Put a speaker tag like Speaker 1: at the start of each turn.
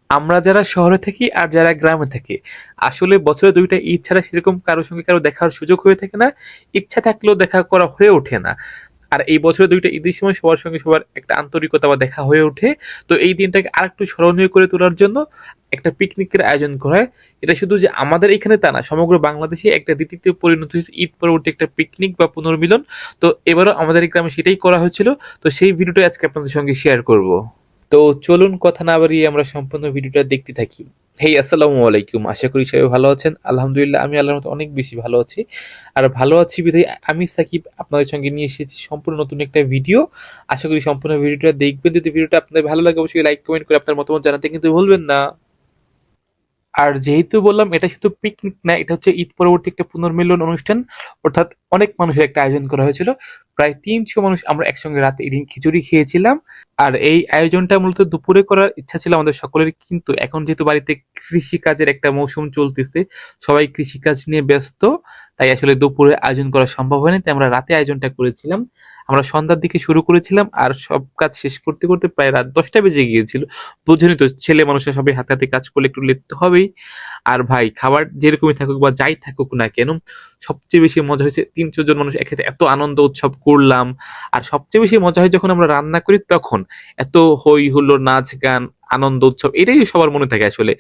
Speaker 1: আমরা যারা শহরে থাকি আর যারা গ্রামে থাকি, আসলে বছরে ২ টা ঈদ ছাড়া সেরকম কারো সঙ্গে কারো দেখার সুযোগ হয়ে থাকে না। ইচ্ছা থাকলেও দেখা করা হয়ে ওঠে না। আর এই বছরে ২ টা ঈদের সময় সবার সঙ্গে সবার একটা আন্তরিকতা বা দেখা হয়ে ওঠে। তো এই দিনটাকে আরেকটু স্মরণীয় করে তোলার জন্য একটা পিকনিকের আয়োজন করা হয়। এটা শুধু যে আমাদের এখানে তা না, সমগ্র বাংলাদেশে একটা রীতিতে পরিণত হয়েছে ঈদ পরবর্তী একটা পিকনিক বা পুনর্মিলন। তো এবারও আমাদের এই গ্রামে সেটাই করা হয়েছিল। তো সেই ভিডিওটা আজকে আপনাদের সঙ্গে শেয়ার করব। তো চলুন কথা না বাড়িয়ে আমরা সম্পূর্ণ ভিডিওটা দেখতে থাকি। হেই, আসসালামু আলাইকুম। আশা করি সবাই ভালো আছেন। আলহামদুলিল্লাহ আমি আল্লাহর মতো অনেক বেশি ভালো আছি। আর ভালো আছি বিধায় আমি সাকিব আপনাদের সঙ্গে নিয়ে এসেছি সম্পূর্ণ নতুন একটা ভিডিও। আশা করি সম্পূর্ণ ভিডিওটা দেখবেন। যদি ভিডিওটা আপনাদের ভালো লাগে অবশ্যই লাইক কমেন্ট করে আপনার মতামত জানাতে কিন্তু ভুলবেন না। আর যেহেতু বললাম এটা শুধু পিকনিক না, এটা হচ্ছে ঈদ পরবর্তী একটা পুনর্মিলন অনুষ্ঠান। অর্থাৎ অনেক মানুষের একটা আয়োজন করা হয়েছিল। প্রায় ৩০০ মানুষ আমরা একসঙ্গে রাতে এদিন খিচুড়ি খেয়েছিলাম। আর এই আয়োজনটা মূলত দুপুরে করার ইচ্ছা ছিল আমাদের সকলের, কিন্তু এখন যেহেতু বাড়িতে কৃষিকাজের একটা মৌসুম চলতেছে, সবাই কৃষিকাজ নিয়ে ব্যস্ত, তাই আসলে দুপুরে আয়োজন করা সম্ভব হয়নি। তাই আমরা রাতে আয়োজনটা করেছিলাম। আমরা সন্ধ্যার দিকে শুরু করেছিলাম আর সব কাজ শেষ করতে করতে প্রায় রাত ১০টা বেজে গিয়েছিল। বুঝেনি তো, ছেলে মানুষের সবাই হাতে হাতে কাজ করলে একটু লেট তো হবেই। আর ভাই, খাবার যেরকমই থাকুক বা যাই থাকুক না কেন, সবচেয়ে বেশি মজা হয়েছে ৩০০ জন মানুষ একসাথে এত আনন্দ উৎসব করলাম। আর সবচেয়ে বেশি মজা হয় যখন আমরা রান্না করি তখন। এত হই হুল্লোড়, নাচ গান, আনন্দ উৎসব, এটাই সবার মনে থাকে আসলে।